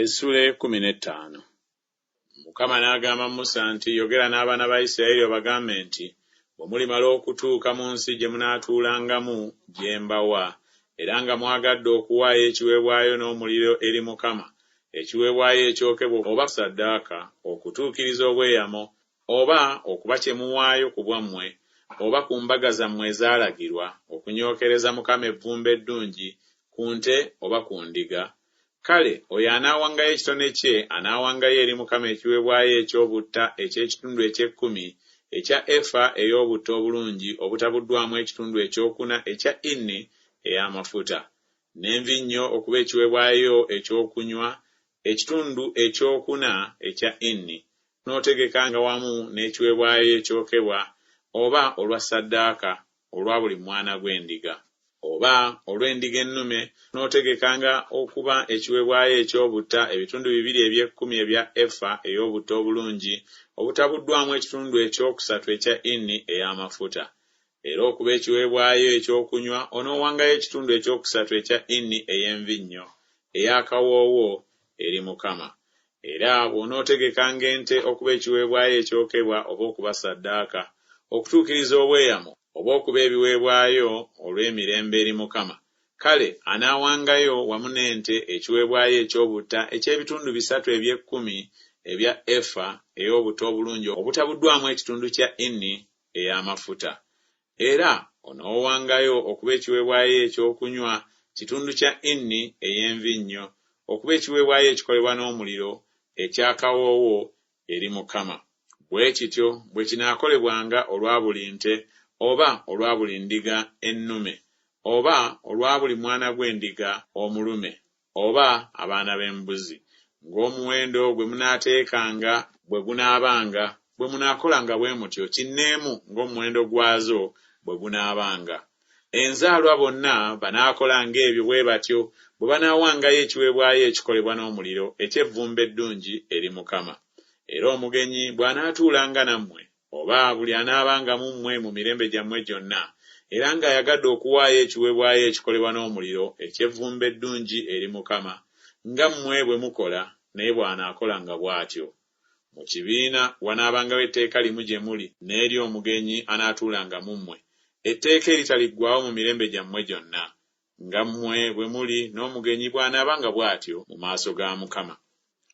Essula 15. Mukama n'agamba Musa nti, yogera n'abaana ba Isirayiri obagambe nti, bwe mulimala okutuuka mu nsi gye munaatuulangamu gye mbawa, era nga mwagadde okuwaayo ekiweebwayo n'omuliro eri Mukama, ekiweebwayo ekyokebwa oba ssaddaaka, okutuukiriza obweyamo, oba okuba kye muwaayo ku bwammwe, oba ku mbaga zammwe ezaalagirwa, okunyookereza Mukama evvumbe eddungi, ku nte oba ku ndiga, kale oyo anaawangayo ekitone kye anaawangayo eri Mukama ekiweebwayo eky'obutta eky'ekitundu eky'ekkumi ekya efa ey'obutta obulungi obutabuddwamu ekitundu ekyokuna ekya inni ey'amafuta, n'envinnyo okuba ekiweebwayo ekyokunywa ekitundu ekyokuna ekya inni, n'otegekanga wamu n'ekiweebwayo ekyokebwa oba olwa ssaddaaka olwa buli mwana gw'endiga, oba olw'endiga ennume, n'otegekanga okuba ekiweebwayo eky'obutta ebitundu 2 eby'ekkumi ebya efa ey'obutta obulungi obutabuddwamu ekitundu ekyokusatu ekya inni ey'amafuta, era okuba ekiweebwayo ekyokunywa onoowangayo ekitundu ekyokusatu ekya inni ey'envinnyo ey'akawoowo eri Mukama. Era bw'onootegekanga ente okuba ekiweebwayo ekyokebwa oba okuba ssaddaaka, okutuukiriza obweyamo oba okuba ebiweebwayo olw'emirembe eri Mukama, kale anaawangayo wamu n'ente ekiweebwayo eky'obutta eky'ebitundu 3 eby'ekkumi ebya efa ey'obutta obulungi obutabuddwamu ekitundu kya inni ey'amafuta. Era onoowangayo okuba ekiweebwayo ekyokunywa kitundu kya inni ey'envinnyo, okuba ekiweebwayo ekikolebwa n'omuliro eky'akawoowo eri Mukama. Bwe kityo bwe kinaakolebwanga olwa buli nte, oba olwa buli ndiga ennume, oba olwa buli mwana gw'endiga omulume, oba abaana b'embuzi, ng'omuwendo gwe munaateekanga bwe gunaabanga, bwe munaakolanga bwe mutyo kinneemu ng'omuwendo gwazo bwe gunaabanga. Enzaalwa bonna banaakolanga ebyo bwe batyo bwe banaawangayo ekiweebwayo ekikolebwa n'omuliro eky'evvumbe eddungi eri Mukama. Era omugenyi bw'anaatuulanga nammwe, oba buli anaabanga mu mmwe mu mirembe gyammwe gyonna, era ng'ayagadde okuwaayo ekiweebwayo ekikolebwa n'omuliro eky'evvumbe eddungi eri Mukama, nga mmwe bwe mukola, naye bw'anaakolanga bw'atyo. Mu kibiina wanaabangawo etteeka limu gye muli n'eri omugenyi anaatuulanga mu mmwe, etteeka eritaliggwaawo mu mirembe gyammwe gyonna, nga mmwe bwe muli n'omugenyi bw'anaabanga bw'atyo mu maaso ga Mukama.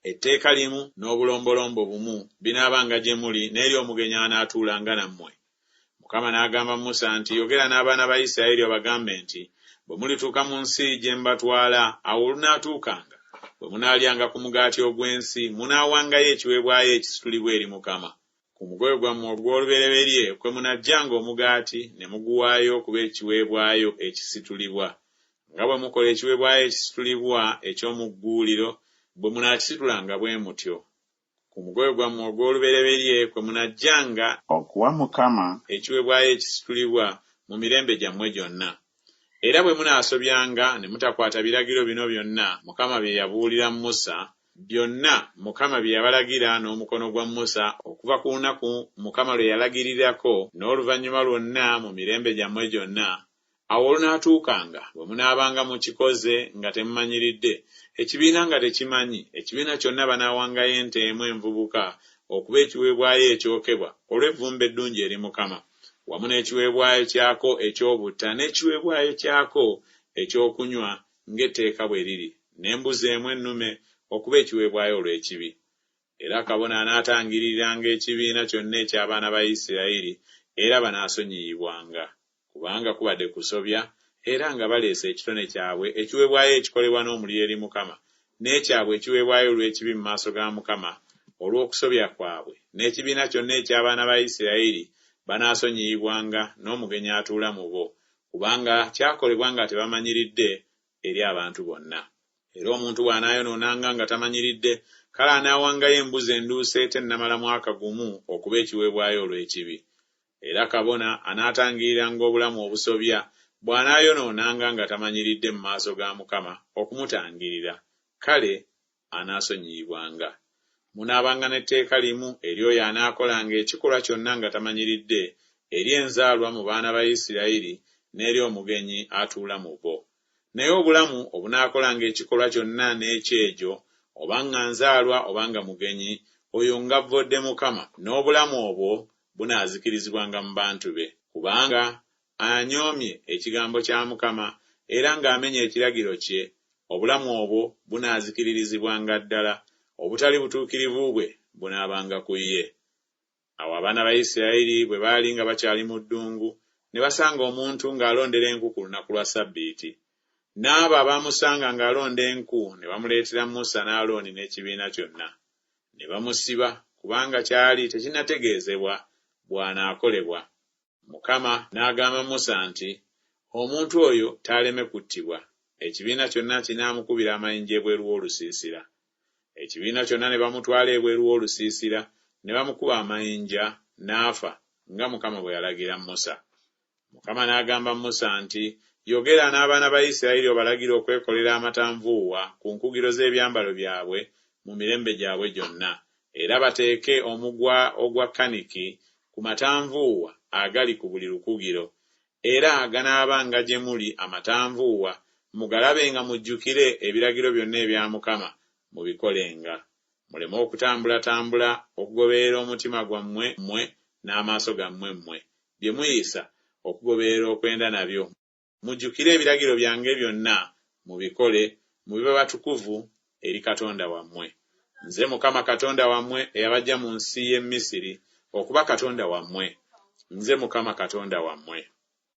Etteeka limu n'obulombolombo bumu binaabanga gye muli n'eri omugenyi anaatuulanga nammwe. Mukama n'agamba Musa nti, yogera n'abaana ba Isirayiri obagambe nti, bwe mulituuka mu nsi gye mbatwala, awo olunaatuukanga, bwe munaalyanga ku mugaati ogw'ensi, munaawangayo ekiweebwayo ekisitulibwa eri Mukama. Ku mugoye gwammwe ogw'olubereberye kwe munaggyanga omugaati ne muguwaayo okuba ekiweebwayo ekisitulibwa. Nga bwe mukola ekiweebwayo ekisitulibwa eky'omu gguuliro, bwe munaakisitulanga bwe mutyo. Ku mugoye gwammwe ogw'olubereberye kwe munaggyanga okuwa Mukama ekiweebwayo ekisitulibwa mu mirembe gyammwe gyonna. Era bwe munaasobyanga ne mutakwata biragiro bino byonna Mukama bye yabuulira Musa, byonna Mukama bye yabalagira n'omukono gwa Musa okuva ku lunaku Mukama lwe yalagirirako n'oluvannyuma lwonna mu mirembe gyammwe gyonna, awo olunaatuukanga bwe munaabanga mukikoze nga temumanyiridde, ekibiina nga tekimanyi, ekibiina kyonna banaawangayo ente emu envubuka okuba ekiweebwayo ekyokebwa olw'evvumbe eddungi eri Mukama, wamu n'ekiweebwayo kyako eky'obutta n'ekiweebwayo kyako ekyokunywa ng'etteeka bwe liri, n'embuzi emu ennume okuba ekiweebwayo olw'ekibi. Era kabona anaatangiririranga ekibiina kyonna eky'abaana ba Isirayiri, era banaasonyiyibwanga, kubanga kubadde kusobya, era nga baleese ekitone kyabwe ekiweebwayo ekikolebwa n'omuliro eri Mukama, n'ekyabwe ekiweebwayo olw'ekibi mu maaso ga Mukama olw'okusobya kwabwe, n'ekibiina kyonna eky'abaana ba Isirayiri banaasonyiyibwanga n'omugenyi atuula mu bo, kubanga kyakolebwa nga tebamanyiridde eri abantu bonna. Era omuntu bw'anaayonoonanga nga tamanyiridde, kale anaawangayo embuzi enduuse tennamala mwaka gumu okuba ekiweebwayo olw'ekibi. Era kabona anaatangiriranga obulamu obusobya bw'anaayonoonanga nga tamanyiridde mu maaso ga Mukama okumutangirira, kale anaasonyiyibwanga. Munaabanga n'etteeka limu eri oyo anaakolanga ekikolwa kyonna nga tamanyiridde eri enzaalwa mu baana ba Isirayiri n'eri omugenyi atuula mu bo. Naye obulamu obunaakolanga ekikolwa kyonna n'ekyegyo obanga nzaalwa obanga mugenyi, oyo ng'avvodde Mukama, n'obulamu obwo bunaazikirizibwanga mu bantu be, kubanga anyoomye ekigambo kya Mukama era ng'amenya ekiragiro kye, obulamu obwo bunaazikiririzibwanga ddala, obutali butuukirivu bwe bunaabanga ku ye. Awo abaana ba Isirayiri bwe baali nga bakyali mu ddungu, ne basanga omuntu ng'alondera enku ku lunaku lwa Ssabbiiti. N'abo abaamusanga ng'alonda enku ne bamuleetera Musa ne Alooni n'ekibiina kyonna. Ne bamusiba kubanga kyali tekinnategeezebwa bw'anaakolebwa. Mukama n'agamba Musa nti, omuntu oyo taaleme kuttibwa. Ekibiina kyonna kinaamukubira amayinja ebweru w'olusiisira. Ekibiina kyonna ne bamutwala ebweru w'olusiisira, ne bamukuba amayinja n'afa, nga Mukama bwe yalagira Musa. Mukama n'agamba Musa nti, yogera n'abaana ba Isirayiri obalagire okwekolera amatanvuuwa ku nkugiro z'ebyambalo byabwe mu mirembe gyabwe gyonna, era bateeke omugwa ogwa kaniki ku matanvuuwa agali ku buli lukugiro, era ganaabanga gye muli amatanvuuwa, mugalabe nga mujjukire ebiragiro byonna ebya Mukama mubikolenga. Muleme okutambulatambula okugoberera omutima gwammwe mmwe n'amaaso gammwe mmwe, bye muyisa okugoberera okwenda nabyo. Mujjukire ebiragiro byange byonna mubikole, mubibe batukuvu eri Katonda wammwe. Nze Mukama Katonda wammwe eyabaggya mu nsi y'e Misiri okuba Katonda wammwe. Nze Mukama Katonda wammwe.